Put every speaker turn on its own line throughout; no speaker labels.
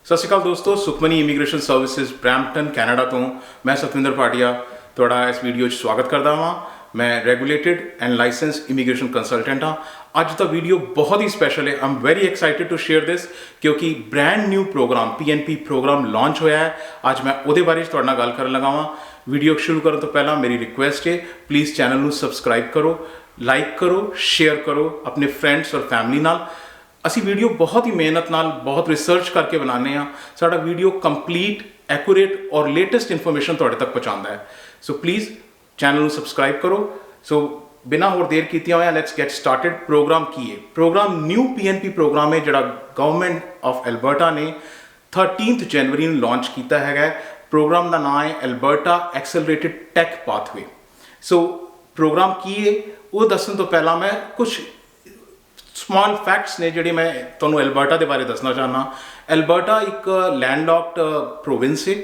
सत श्री अकाल दोस्तों, Sukhmani immigration services Brampton Canada तो मैं सतविंदर भाटिया तुहाड़ा इस वीडियो स्वागत करता हाँ। मैं regulated and licensed immigration consultant हाँ। अज का वीडियो बहुत ही स्पैशल है। I am very excited to share this क्योंकि brand new programme PNP programme launch होया है। अज मैं उहदे बारे तुहाडे नाल गल करन लगा हाँ। वीडियो शुरू करने तो पहला मेरी रिक्वेस्ट है, प्लीज़ चैनल को सबसक्राइब करो, लाइक करो, शेयर करो अपने फ्रेंड्स और फैमिली नाल। असी वीडियो बहुत ही मेहनत नाल बहुत रिसर्च करके बनाने हाँ। साडा वीडियो कंप्लीट एक्यूरेट और लेटेस्ट इन्फॉर्मेशन तुहाडे तक पहुँचाता है। सो प्लीज़ चैनल को सबसक्राइब करो। सो बिना होर देर कीते होया लैट्स गेट स्टार्टेड। प्रोग्राम की है? प्रोग्राम न्यू PNP प्रोग्राम है जिहड़ा गवर्नमेंट ऑफ एल्बर्टा ने 13 जनवरी में लॉन्च किया है। प्रोग्राम का नाम है एल्बर्टा एक्सेलरेटेड टैक पाथवे। सो प्रोग्राम की है वो दसन तो पहला मैं कुछ स्मॉल फैक्ट्स ने जिहड़े मैं तुहानूं एल्बर्टा के बारे दसना चाहना। एल्बर्टा एक लैंडलॉक्ड प्रोविंस है,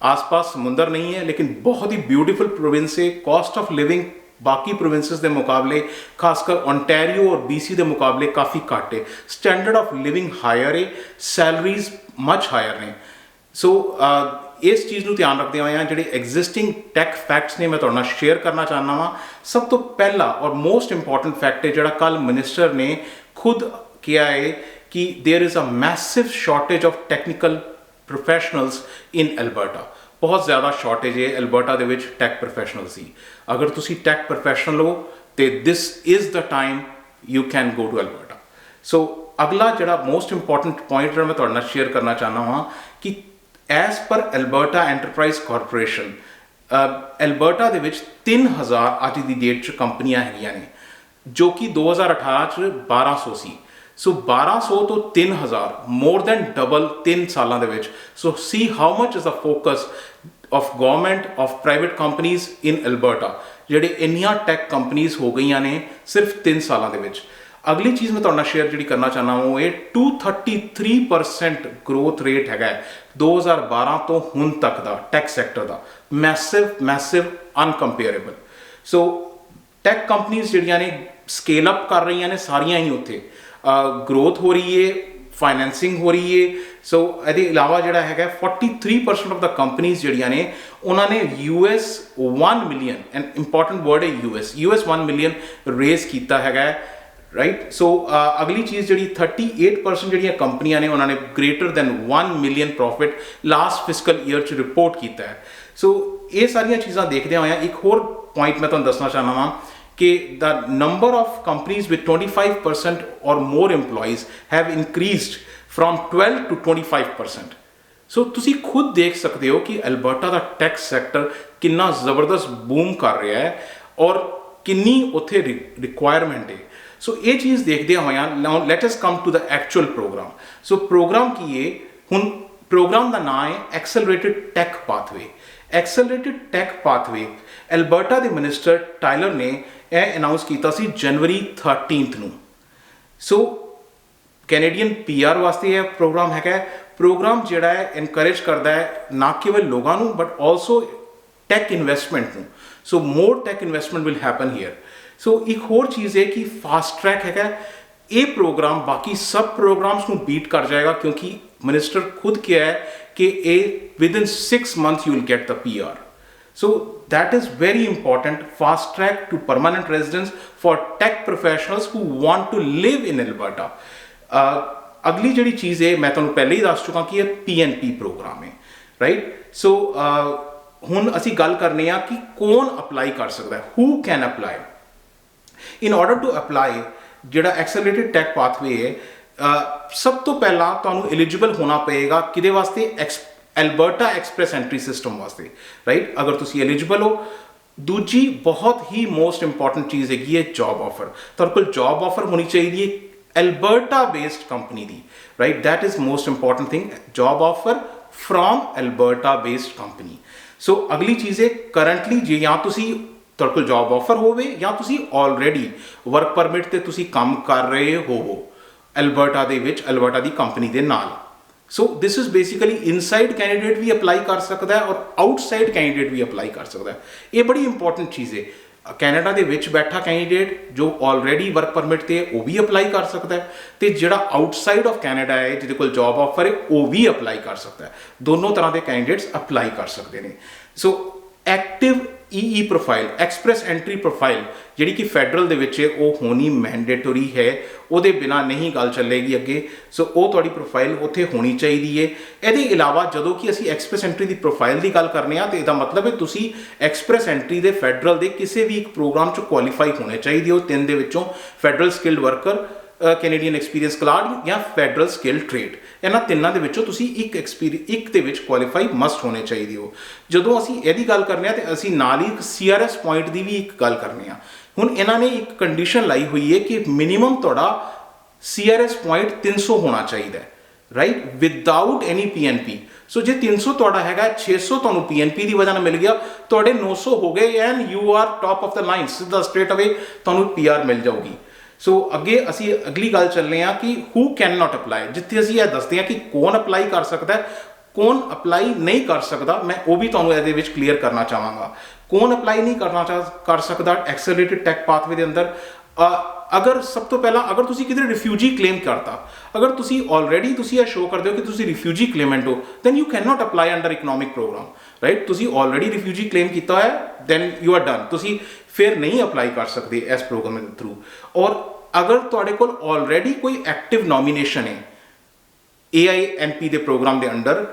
आसपास समुंदर नहीं है, लेकिन बहुत ही ब्यूटीफुल प्रोविंस है। कॉस्ट ऑफ लिविंग बाकी प्रोविंसेस के मुकाबले, खासकर ओंटारियो और BC के मुकाबले काफ़ी घट है। स्टैंडर्ड ऑफ लिविंग हायर है, सैलरीज मच हायर ने। सो इस चीज़ को ध्यान रखते हुए जो एग्जिस्टिंग टैक फैक्ट्स ने मैं तुहाडे नाल शेयर करना चाहना वा। सब तो पहला और मोस्ट इंपॉर्टेंट फैक्ट है जिहड़ा कल मिनिस्टर ने खुद किया है कि there is a massive shortage of technical professionals in Alberta. बहुत ज़्यादा शॉर्टेज है एल्बर्टा दे विच टैक प्रोफैशनल्स की। अगर तुसी टैक प्रोफैशनल हो तो this is the time you can go to Alberta. So अगला जिहड़ा मोस्ट इंपॉर्टेंट पॉइंट जिहड़ा मैं तुहाडे नाल शेयर करना चाहना वा कि as per Alberta enterprise corporation Alberta दे विच 3000 अज की डेट च कंपनियां हैगियां ने, जो कि 2018 च 1200 सी। सो 1200 तो 3000 मोर दैन डबल 3 सालों के। So see how much is the focus of government of private companies in Alberta, जिहड़े इन्नियां टैक कंपनीज हो गई ने सिर्फ 3 सालों के। अगली चीज़ मैं तुहाडे नाल शेयर जी करना चाहना वो ये 233% ग्रोथ रेट है 2012 तो हुण तक का टैक सैक्टर का। Massive uncomparable. So tech companies जिहड़ियां ने स्केल अप कर रही ने सारियां ही उत्थे ग्रोथ हो रही है, फाइनैंसिंग हो रही है। सो ये इलावा जोड़ा है 43% ऑफ द कंपनीज जिहड़ियां ने उन्होंने US 1 million, and important word है US 1 मिलियन रेज किया है, राइट। सो अगली चीज़ जी 38% जी कंपनियां ने उन्होंने greater than 1 million profit last physical year च रिपोर्ट किया है। सो ये सारिया चीज़ा देखते हुए एक होर पॉइंट मैं तुहानूं दसना चाहना वा कि the number of companies with 25% or more employees have increased from 12 to 25%। So तुसी खुद देख सकते हो कि एल्बर्टा का टैक्स सैक्टर कितना ज़बरदस्त बूम कर रहा है और किन्नी उत्थे रिक्वायरमेंट है। सो ये चीज़ देखते हुए now let us come to the actual programme. So programme की है हुण प्रोग्राम का नाम है accelerated tech pathway. Accelerated tech pathway Alberta के मिनिस्टर टायलर ने यह अनाउंस किया जनवरी 13 नूं। सो कैनेडियन PR वास्ते यह प्रोग्राम है। प्रोग्राम जिहड़ा है इनकरेज करता है ना केवल लोगों को बट ऑल्सो टैक इन्वेस्टमेंट नूं। सो मोर टैक इन्वेस्टमेंट विल हैपन हियर। सो एक होर चीज़ है कि फास्ट ट्रैक है ये प्रोग्राम बाकी सब प्रोग्राम्स को बीट कर जाएगा क्योंकि मिनिस्टर खुद क्या है कि uh within 6 months you will get the PR। So that is very important. Fast track to permanent residence for tech professionals who want to live in Alberta. अगली जी चीज़ है मैं तुहानूं पहले ही दस चुका कि यह PNP प्रोग्राम है, राइट। सो हुण असीं गल करने कि कौन अप्लाई कर सकता है, who can apply. In order to apply जिहड़ा एक्सेलरेटेड टैक पाथवे है, सब तो पहला तुहानूं एलिजिबल होना पएगा किदे वास्ते, एल्बर्टा एक्सप्रैस एंट्री सिस्टम वास्ते, राइट। अगर तुसीं एलिजिबल हो। दूजी बहुत ही मोस्ट इंपॉर्टेंट चीज़ हैगी है जॉब ऑफर। तुहाडे कोल जॉब ऑफर होनी चाहिए एल्बर्टा बेस्ड कंपनी दी, right. That is most important thing, job offer from Alberta based company. So अगली चीज़ है करंटली जे या तुसीं तुहाडे कोल जॉब ऑफर होवे या तुसीं ऑलरेडी वर्क परमिट ते तुसीं काम कर रहे हो एल्बर्टा दे विच एल्बर्टा दी कंपनी दे नाल। So this is basically inside candidate भी अप्लाई कर सकता है और आउटसाइड कैंडिडेट भी अप्लाई कर सकता है। ये बड़ी इंपॉर्टेंट चीज़ है। ਕੈਨੇਡਾ ਦੇ ਵਿੱਚ ਬੈਠਾ ਕੈਂਡੀਡੇਟ ਜੋ ਆਲਰੇਡੀ ਵਰਕ ਪਰਮਿਟ ਤੇ ਉਹ ਵੀ ਅਪਲਾਈ ਕਰ ਸਕਦਾ ਹੈ ਤੇ ਜਿਹੜਾ ਆਊਟਸਾਈਡ ਆਫ ਕੈਨੇਡਾ ਹੈ ਜਿਹਦੇ ਕੋਲ ਜੌਬ ਆਫਰ ਹੈ ਉਹ ਵੀ ਅਪਲਾਈ ਕਰ ਸਕਦਾ ਹੈ। ਦੋਨੋਂ ਤਰ੍ਹਾਂ ਦੇ ਕੈਂਡੀਡੇਟਸ ਅਪਲਾਈ ਕਰ ਸਕਦੇ ਨੇ। ਸੋ ਐਕਟਿਵ ਈ ਪ੍ਰੋਫਾਈਲ, ਐਕਸਪ੍ਰੈਸ ਐਂਟਰੀ ਪ੍ਰੋਫਾਈਲ ਜਿਹੜੀ ਕਿ ਫੈਡਰਲ ਦੇ ਵਿੱਚ ਉਹ ਹੋਣੀ ਮੈਂਡੇਟਰੀ ਹੈ, ਉਹਦੇ ਬਿਨਾਂ ਨਹੀਂ ਗੱਲ ਚੱਲੇਗੀ ਅੱਗੇ। ਸੋ ਉਹ ਤੁਹਾਡੀ ਪ੍ਰੋਫਾਈਲ ਉੱਥੇ ਹੋਣੀ ਚਾਹੀਦੀ ਹੈ। ਇਹਦੇ ਇਲਾਵਾ ਜਦੋਂ ਕਿ ਅਸੀਂ ਐਕਸਪ੍ਰੈਸ ਐਂਟਰੀ ਦੀ ਪ੍ਰੋਫਾਈਲ ਦੀ ਗੱਲ ਕਰਨੇ ਆ ਤਾਂ ਇਹਦਾ ਮਤਲਬ ਹੈ ਤੁਸੀਂ ਐਕਸਪ੍ਰੈਸ ਐਂਟਰੀ ਦੇ ਫੈਡਰਲ ਦੇ ਕਿਸੇ ਵੀ ਇੱਕ ਪ੍ਰੋਗਰਾਮ 'ਚ ਕੁਆਲੀਫਾਈ ਹੋਣੇ ਚਾਹੀਦੇ ਹੋ। 3 ਦੇ ਵਿੱਚੋਂ federal skilled worker, Canadian experience card ਜਾਂ ਫੈਡਰਲ ਸਕਿਲ ਟ੍ਰੇਡ, ਇਹਨਾਂ ਤਿੰਨਾਂ ਦੇ ਵਿੱਚੋਂ ਤੁਸੀਂ ਇੱਕ ਦੇ ਵਿੱਚ ਕੁਆਲੀਫਾਈ ਮਸਟ ਹੋਣੇ ਚਾਹੀਦੇ ਹੋ। ਜਦੋਂ ਅਸੀਂ ਇਹਦੀ ਗੱਲ ਕਰਨੇ ਆ ਤੇ ਅਸੀਂ ਨਾਲ ਹੀ CRS ਪੁਆਇੰਟ ਦੀ ਵੀ ਇੱਕ ਗੱਲ ਕਰਨੇ ਆ। ਹੁਣ ਇਹਨਾਂ ਨੇ ਇੱਕ ਕੰਡੀਸ਼ਨ ਲਾਈ ਹੋਈ ਹੈ ਕਿ ਮਿਨੀਮਮ ਤੁਹਾਡਾ CRS ਪੁਆਇੰਟ 300 ਹੋਣਾ ਚਾਹੀਦਾ ਹੈ, ਰਾਈਟ, ਵਿਦਆਊਟ ਐਨੀ PNP। ਸੋ ਜੇ 300 ਤੁਹਾਡਾ ਹੈਗਾ, 600 ਤੁਹਾਨੂੰ PNP ਦੀ ਵਜ੍ਹਾ ਨਾਲ ਮਿਲ ਗਿਆ, ਤੁਹਾਡੇ 900 ਹੋ ਗਏ and you are top of the line, ਸਿੱਧਾ ਸਟ੍ਰੇਟ ਅਵੇ ਤੁਹਾਨੂੰ PR ਮਿਲ ਜਾਊਗੀ। ਸੋ ਅੱਗੇ ਅਸੀਂ ਅਗਲੀ ਗੱਲ ਚੱਲਨੇ ਆ ਕਿ ਹੂ ਕੈਨ ਨਾਟ ਅਪਲਾਈ, ਜਿੱਥੇ ਅਸੀਂ ਇਹ ਦੱਸਦੇ ਹਾਂ ਕਿ ਕੌਣ ਅਪਲਾਈ ਕਰ ਸਕਦਾ ਹੈ, ਕੌਣ ਅਪਲਾਈ ਨਹੀਂ ਕਰ ਸਕਦਾ। ਮੈਂ ਉਹ ਵੀ ਤੁਹਾਨੂੰ ਇਹਦੇ ਵਿੱਚ ਕਲੀਅਰ ਕਰਨਾ ਚਾਹਾਂਗਾ। ਕੌਣ ਅਪਲਾਈ ਨਹੀਂ ਕਰ ਸਕਦਾ ਐਕਸਲਰੇਟਿਡ ਟੈਕ ਪਾਥਵੇ ਦੇ ਅੰਦਰ? ਅਗਰ ਸਭ ਤੋਂ ਪਹਿਲਾਂ ਅਗਰ ਤੁਸੀਂ ਕਿਤੇ ਰਿਫਿਊਜੀ ਕਲੇਮ ਕਰਤਾ, ਅਗਰ ਤੁਸੀਂ ਆਲਰੇਡੀ ਤੁਸੀਂ ਇਹ ਸ਼ੋਅ ਕਰਦੇ ਹੋ ਕਿ ਤੁਸੀਂ ਰਿਫਿਊਜੀ ਕਲੇਮੈਂਟ ਹੋ, then you can not apply under economic programme, right. ਤੁਸੀਂ ਆਲਰੇਡੀ ਰਿਫਿਊਜੀ ਕਲੇਮ ਕੀਤਾ ਹੋਇਆ, ਦੈਨ ਯੂ ਆਰ ਡਨ, ਤੁਸੀਂ ਫਿਰ ਨਹੀਂ ਅਪਲਾਈ ਕਰ ਸਕਦੇ ਇਸ ਪ੍ਰੋਗਰਾਮ ਦੇ ਥਰੂ। ਔਰ ਅਗਰ ਤੁਹਾਡੇ ਕੋਲ ਆਲਰੇਡੀ ਕੋਈ ਐਕਟਿਵ ਨੋਮੀਨੇਸ਼ਨ ਹੈ AINP ਦੇ ਪ੍ਰੋਗਰਾਮ ਦੇ ਅੰਡਰ,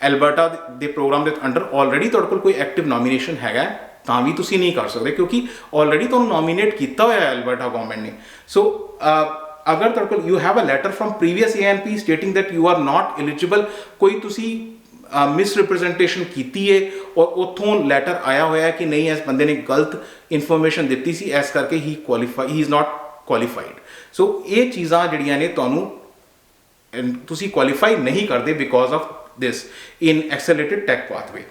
ਐਲਬਰਟਾ ਦੇ ਪ੍ਰੋਗਰਾਮ ਦੇ ਅੰਡਰ ਆਲਰੇਡੀ ਤੁਹਾਡੇ ਕੋਲ ਕੋਈ ਐਕਟਿਵ ਨੋਮੀਨੇਸ਼ਨ ਹੈਗਾ, ਤਾਂ ਵੀ ਤੁਸੀਂ ਨਹੀਂ ਕਰ ਸਕਦੇ ਕਿਉਂਕਿ ਆਲਰੇਡੀ ਤੁਹਾਨੂੰ ਨੋਮੀਨੇਟ ਕੀਤਾ ਹੋਇਆ ਹੈ ਐਲਬਰਟਾ ਗਵਰਨਮੈਂਟ ਨੇ। ਸੋ ਅਗਰ ਤੁਹਾਡੇ ਕੋਲ you have a letter from previous ANP stating that you are not eligible, ਕੋਈ ਤੁਸੀਂ ਮਿਸਰਿਪ੍ਰੈਜ਼ੈਂਟੇਸ਼ਨ ਕੀਤੀ ਹੈ ਔਰ ਉੱਥੋਂ ਲੈਟਰ ਆਇਆ ਹੋਇਆ ਹੈ ਕਿ ਨਹੀਂ ਇਸ ਬੰਦੇ ਨੇ ਗਲਤ ਇਨਫੋਰਮੇਸ਼ਨ ਦਿੱਤੀ ਸੀ, ਇਸ ਕਰਕੇ ਹੀ ਇਜ਼ ਨਾਟ ਕੁਆਲੀਫਾਈਡ। ਸੋ ਇਹ ਚੀਜ਼ਾਂ ਜਿਹੜੀਆਂ ਨੇ ਤੁਹਾਨੂੰ ਤੁਸੀਂ ਕੁਆਲੀਫਾਈ ਨਹੀਂ ਕਰਦੇ because of this in accelerated tech pathway.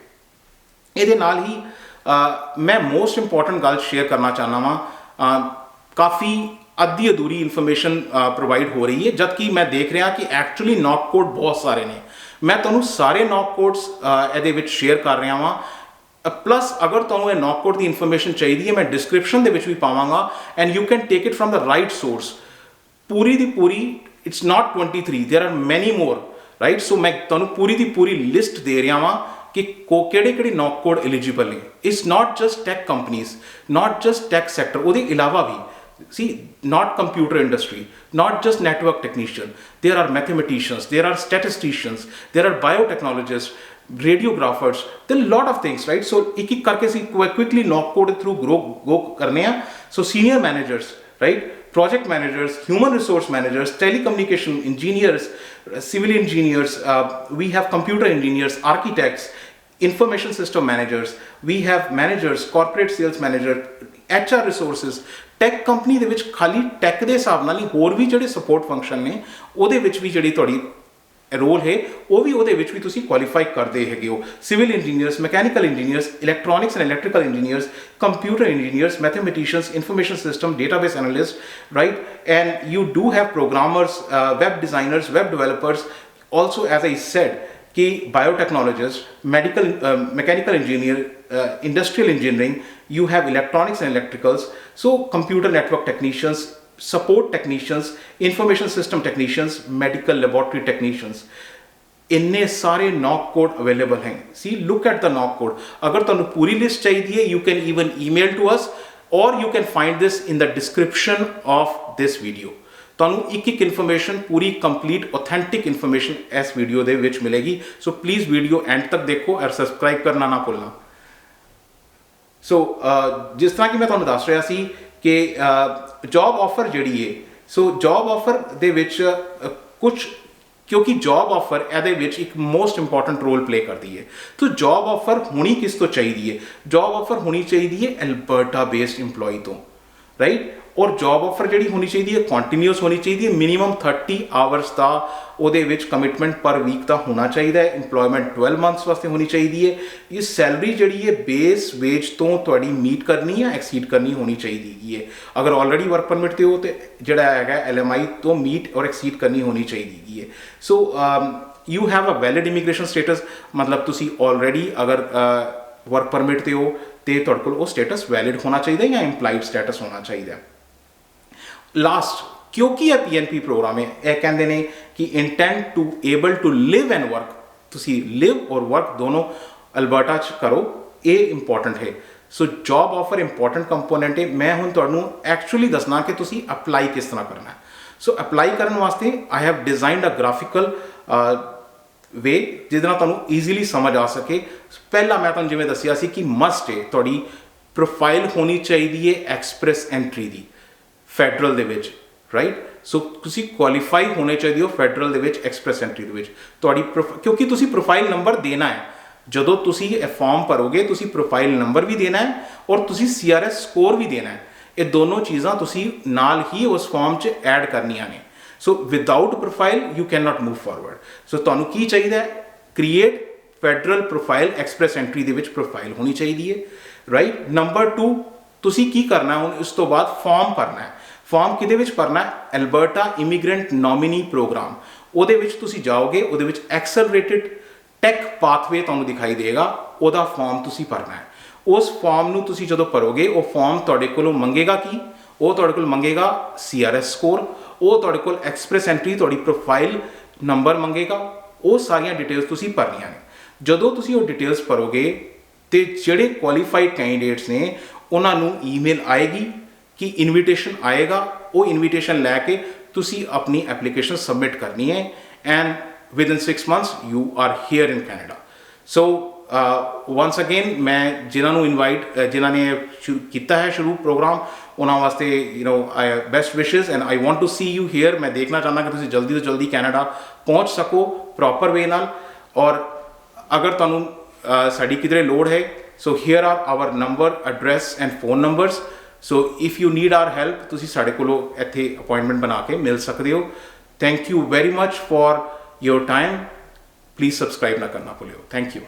ਇਹਦੇ ਨਾਲ ਹੀ ਮੈਂ ਮੋਸਟ ਇੰਪੋਰਟੈਂਟ ਗੱਲ ਸ਼ੇਅਰ ਕਰਨਾ ਚਾਹੁੰਦਾ ਵਾਂ। ਕਾਫੀ ਅੱਧੀ ਅਧੂਰੀ ਇਨਫੋਰਮੇਸ਼ਨ ਪ੍ਰੋਵਾਈਡ ਹੋ ਰਹੀ ਹੈ, ਜਦ ਕਿ ਮੈਂ ਦੇਖ ਰਿਹਾ ਕਿ ਐਕਚੁਅਲੀ ਨੌਕ ਕੋਡ ਬਹੁਤ ਸਾਰੇ ਨੇ। ਮੈਂ ਤੁਹਾਨੂੰ ਸਾਰੇ ਨੌਕ ਕੋਡਸ ਇਹਦੇ ਵਿੱਚ ਸ਼ੇਅਰ ਕਰ ਰਿਹਾ ਵਾਂ। ਪਲੱਸ ਅਗਰ ਤੁਹਾਨੂੰ ਇਹ ਨੌਕ ਕੋਡ ਦੀ ਇਨਫੋਰਮੇਸ਼ਨ ਚਾਹੀਦੀ ਹੈ, ਮੈਂ ਡਿਸਕ੍ਰਿਪਸ਼ਨ ਦੇ ਵਿੱਚ ਵੀ ਪਾਵਾਂਗਾ and you can take it from the right source. ਪੂਰੀ ਦੀ ਪੂਰੀ ਇਟਸ ਨਾਟ 23, ਦੇਰ ਆਰ ਮੈਨੀ ਮੋਰ, ਰਾਈਟ। ਸੋ ਮੈਂ ਤੁਹਾਨੂੰ ਪੂਰੀ ਦੀ ਪੂਰੀ ਲਿਸਟ ਦੇ ਰਿਹਾ ਵਾਂ ਕਿ ਕਿਹੜੇ ਨੌਕ ਕੋਡ ਐਲੀਜੀਬਲ ਨੇ। It's not just tech companies, not just tech sector, ਉਹਦੇ ਇਲਾਵਾ ਵੀ see, not computer industry, not just network technician, there are mathematicians, there are statisticians, there are biotechnologists, radiographers, there are a lot of things, right? So ek karke si quickly knock code through go karne hai. So senior managers, right, project managers, human resource managers, telecommunication engineers, civil engineers, we have computer engineers, architects, information system managers, we have managers, corporate sales manager, HR resources। Tech company ਦੇ ਵਿੱਚ ਖਾਲੀ tech ਦੇ ਹਿਸਾਬ ਨਾਲ ਹੀ ਹੋਰ ਵੀ ਜਿਹੜੇ support function ਨੇ ਉਹਦੇ ਵਿੱਚ ਵੀ ਜਿਹੜੀ ਤੁਹਾਡੀ ਰੋਲ ਹੈ ਉਹ ਵੀ ਉਹਦੇ ਵਿੱਚ ਵੀ ਤੁਸੀਂ ਕੁਆਲੀਫਾਈ ਕਰਦੇ ਹੈਗੇ ਹੋ। Civil engineers, mechanical engineers, electronics and electrical engineers, computer engineers, mathematicians, information system, database analyst, right. And you do have programmers, web designers, web developers, also as I said कि biotechnologists, mechanical engineer, industrial engineering, you have electronics and electricals, so computer network technicians, support technicians, information system technicians, medical laboratory technicians, इन्ने सारे knock code available हैं। See look at the NOC code. अगर तुहानू पूरी list चाहिए you can even email to us or you can find this in the description of this video. ਤੁਹਾਨੂੰ ਇੱਕ information ਪੂਰੀ ਕੰਪਲੀਟ ਆਥੈਂਟਿਕ ਇਨਫੋਰਮੇਸ਼ਨ ਇਸ video ਦੇ ਵਿੱਚ ਮਿਲੇਗੀ। ਸੋ ਪਲੀਜ਼ ਵੀਡੀਓ ਐਂਡ ਤੱਕ ਦੇਖੋ ਔਰ ਸਬਸਕ੍ਰਾਈਬ ਕਰਨਾ ਨਾ ਭੁੱਲਣਾ। ਸੋ ਜਿਸ ਤਰ੍ਹਾਂ ਕਿ ਮੈਂ ਤੁਹਾਨੂੰ ਦੱਸ ਰਿਹਾ ਸੀ ਕਿ ਜੌਬ ਆਫਰ ਜਿਹੜੀ ਹੈ, ਸੋ ਜੌਬ ਆਫਰ ਦੇ ਵਿੱਚ ਕੁਝ, ਕਿਉਂਕਿ ਜੌਬ ਆਫਰ ਇਹਦੇ ਵਿੱਚ ਇੱਕ ਮੋਸਟ ਇੰਪੋਰਟੈਂਟ ਰੋਲ ਪਲੇ ਕਰਦੀ ਹੈ। ਤਾਂ ਜੌਬ ਆਫਰ ਹੋਣੀ ਕਿਸ ਤੋਂ ਚਾਹੀਦੀ ਹੈ? ਜੌਬ ਆਫਰ ਹੋਣੀ ਚਾਹੀਦੀ ਹੈ ਐਲਬਰਟਾ ਬੇਸਡ ਇੰਪਲੋਈ ਤੋਂ, ਰਾਈਟ। ਔਰ ਜੌਬ ਆਫਰ ਜਿਹੜੀ ਹੋਣੀ ਚਾਹੀਦੀ ਹੈ ਕੰਟੀਨਿਊਸ ਹੋਣੀ ਚਾਹੀਦੀ ਹੈ। ਮਿਨੀਮਮ 30 ਆਵਰਸ ਦਾ ਉਹਦੇ ਵਿੱਚ ਕਮਿਟਮੈਂਟ ਪਰ ਵੀਕ ਦਾ ਹੋਣਾ ਚਾਹੀਦਾ ਹੈ। ਇੰਪਲੋਇਮੈਂਟ 12 ਮੰਥਸ ਵਾਸਤੇ ਹੋਣੀ ਚਾਹੀਦੀ ਹੈ। ਇਹ ਸੈਲਰੀ ਜਿਹੜੀ ਹੈ ਬੇਸ ਵੇਜ ਤੋਂ ਤੁਹਾਡੀ ਮੀਟ ਕਰਨੀ ਹੈ, ਐਕਸੀਡ ਕਰਨੀ ਹੋਣੀ ਚਾਹੀਦੀ ਹੈ। ਅਗਰ ਆਲਰੇਡੀ ਵਰਕ ਪਰਮਿਟ ਤੇ ਹੋ ਤੇ ਜਿਹੜਾ ਹੈਗਾ LMI ਤੋਂ ਮੀਟ ਔਰ ਐਕਸੀਡ ਕਰਨੀ ਹੋਣੀ ਚਾਹੀਦੀ ਹੈ। So you have a valid immigration status, ਮਤਲਬ ਤੁਸੀਂ ਆਲਰੇਡੀ ਅਗਰ ਵਰਕ ਪਰਮਿਟ ਤੇ ਹੋ ਤੇ ਤੁਹਾਡੇ ਕੋਲ ਉਹ ਸਟੇਟਸ ਵੈਲਿਡ ਹੋਣਾ ਚਾਹੀਦਾ ਜਾਂ ਇੰਪਲਾਈਡ ਸਟੇਟਸ ਹੋਣਾ ਚਾਹੀਦਾ। ਲਾਸਟ, ਕਿਉਂਕਿ ਇਹ ਪੀਐਨਪੀ ਪ੍ਰੋਗਰਾਮ ਹੈ, ਇਹ ਕਹਿੰਦੇ ਨੇ ਕਿ intend to able to live and work, ਤੁਸੀਂ ਲਿਵ ਔਰ ਵਰਕ ਦੋਨੋਂ ਅਲਬਰਟਾ 'ਚ ਕਰੋ, ਇਹ ਇੰਪੋਰਟੈਂਟ ਹੈ। ਸੋ ਜੌਬ ਆਫਰ ਇੰਪੋਰਟੈਂਟ ਕੰਪੋਨੈਂਟ ਹੈ। ਮੈਂ ਹੁਣ ਤੁਹਾਨੂੰ ਐਕਚੁਅਲੀ ਦੱਸਣਾ ਕਿ ਤੁਸੀਂ ਅਪਲਾਈ ਕਿਸ ਤਰ੍ਹਾਂ ਕਰਨਾ ਹੈ। ਸੋ ਅਪਲਾਈ ਕਰਨ ਵਾਸਤੇ I have designed a graphical way ਜਿਹਦੇ ਨਾਲ ਤੁਹਾਨੂੰ ਈਜ਼ੀਲੀ ਸਮਝ ਆ ਸਕੇ। ਪਹਿਲਾਂ ਮੈਂ ਤੁਹਾਨੂੰ ਜਿਵੇਂ ਦੱਸਿਆ ਸੀ ਕਿ ਮਸਟ ਹੈ ਤੁਹਾਡੀ ਪ੍ਰੋਫਾਈਲ ਹੋਣੀ ਚਾਹੀਦੀ ਹੈ ਐਕਸਪ੍ਰੈਸ ਐਂਟਰੀ ਦੀ ਫੈਡਰਲ ਦੇ ਵਿੱਚ, ਰਾਈਟ। ਸੋ ਤੁਸੀਂ ਕੁਆਲੀਫਾਈ ਹੋਣੇ ਚਾਹੀਦੇ ਹੋ ਫੈਡਰਲ ਦੇ ਵਿੱਚ ਐਕਸਪ੍ਰੈਸ ਐਂਟਰੀ ਦੇ ਵਿੱਚ। ਤੁਹਾਡੀ ਕਿਉਂਕਿ ਤੁਸੀਂ ਪ੍ਰੋਫਾਈਲ ਨੰਬਰ ਦੇਣਾ ਹੈ, ਜਦੋਂ ਤੁਸੀਂ ਇਹ ਫਾਰਮ ਭਰੋਗੇ ਤੁਸੀਂ ਪ੍ਰੋਫਾਈਲ ਨੰਬਰ ਵੀ ਦੇਣਾ ਹੈ ਔਰ ਤੁਸੀਂ CRS ਸਕੋਰ ਵੀ ਦੇਣਾ ਹੈ। ਇਹ ਦੋਨੋਂ ਚੀਜ਼ਾਂ ਤੁਸੀਂ ਨਾਲ ਹੀ ਉਸ ਫਾਰਮ 'ਚ ਐਡ ਕਰਨੀਆਂ ਨੇ। So without profile you can not move forward. So ਤੁਹਾਨੂੰ ਕੀ ਚਾਹੀਦਾ ਹੈ, create federal profile, express entry ਦੇ ਵਿੱਚ ਪ੍ਰੋਫਾਈਲ ਹੋਣੀ ਚਾਹੀਦੀ ਹੈ, ਰਾਈਟ। ਨੰਬਰ 2, ਤੁਸੀਂ ਕੀ ਕਰਨਾ ਹੁਣ ਇਸ ਤੋਂ ਬਾਅਦ ਫਾਰਮ ਭਰਨਾ ਹੈ। ਫਾਰਮ ਕਿਹਦੇ ਵਿੱਚ ਭਰਨਾ ਹੈ, ਐਲਬਰਟਾ ਇਮੀਗ੍ਰੈਂਟ ਨੋਮੀਨੀ ਪ੍ਰੋਗਰਾਮ। ਉਹਦੇ ਵਿੱਚ ਤੁਸੀਂ ਜਾਓਗੇ, ਉਹਦੇ ਵਿੱਚ ਐਕਸਲਰੇਟਿਡ ਟੈਕ ਪਾਥਵੇ ਤੁਹਾਨੂੰ ਦਿਖਾਈ ਦੇਗਾ, ਉਹਦਾ ਫਾਰਮ ਤੁਸੀਂ ਭਰਨਾ ਹੈ। ਉਸ ਫਾਰਮ ਨੂੰ ਤੁਸੀਂ ਜਦੋਂ ਭਰੋਗੇ ਉਹ ਫਾਰਮ ਤੁਹਾਡੇ ਕੋਲੋਂ ਮੰਗੇਗਾ ਕੀ, ਉਹ ਤੁਹਾਡੇ ਕੋਲ ਮੰਗੇਗਾ CRS ਸਕੋਰ, ਉਹ ਤੁਹਾਡੇ ਕੋਲ ਐਕਸਪ੍ਰੈਸ ਐਂਟਰੀ ਤੁਹਾਡੀ ਪ੍ਰੋਫਾਈਲ ਨੰਬਰ ਮੰਗੇਗਾ, ਉਹ ਸਾਰੀਆਂ ਡਿਟੇਲਸ ਤੁਸੀਂ ਭਰਨੀਆਂ ਨੇ। ਜਦੋਂ ਤੁਸੀਂ ਉਹ ਡਿਟੇਲਸ ਭਰੋਗੇ ਤੇ ਜਿਹੜੇ ਕੁਆਲੀਫਾਈਡ ਕੈਂਡੀਡੇਟਸ ਨੇ ਉਹਨਾਂ ਨੂੰ ਈਮੇਲ ਆਏਗੀ ਕਿ ਇਨਵੀਟੇਸ਼ਨ ਆਏਗਾ, ਉਹ ਇਨਵੀਟੇਸ਼ਨ ਲੈ ਕੇ ਤੁਸੀਂ ਆਪਣੀ ਐਪਲੀਕੇਸ਼ਨ ਸਬਮਿਟ ਕਰਨੀ ਹੈ and within 6 months you are here in Canada. So once again ਮੈਂ ਜਿਨ੍ਹਾਂ ਨੂੰ ਜਿਨ੍ਹਾਂ ਨੇ ਕੀਤਾ ਹੈ ਸ਼ੁਰੂ ਪ੍ਰੋਗਰਾਮ, ਉਹਨਾਂ ਵਾਸਤੇ best wishes and I want to see you here. ਮੈਂ ਦੇਖਣਾ ਚਾਹੁੰਦਾ ਕਿ ਤੁਸੀਂ ਜਲਦੀ ਤੋਂ ਜਲਦੀ ਕੈਨੇਡਾ ਪਹੁੰਚ ਸਕੋ ਪ੍ਰੋਪਰ ਵੇ ਨਾਲ। ਔਰ ਅਗਰ ਤੁਹਾਨੂੰ ਸਾਡੀ ਕਿਧਰੇ ਲੋੜ ਹੈ, so here are our number, address and phone numbers. So if you need our help, ਤੁਸੀਂ ਸਾਡੇ ਕੋਲੋਂ ਇੱਥੇ ਅਪਾਇੰਟਮੈਂਟ ਬਣਾ ਕੇ ਮਿਲ ਸਕਦੇ ਹੋ। Thank you very much for your time. Please subscribe ना करना भूलियो। Thank you.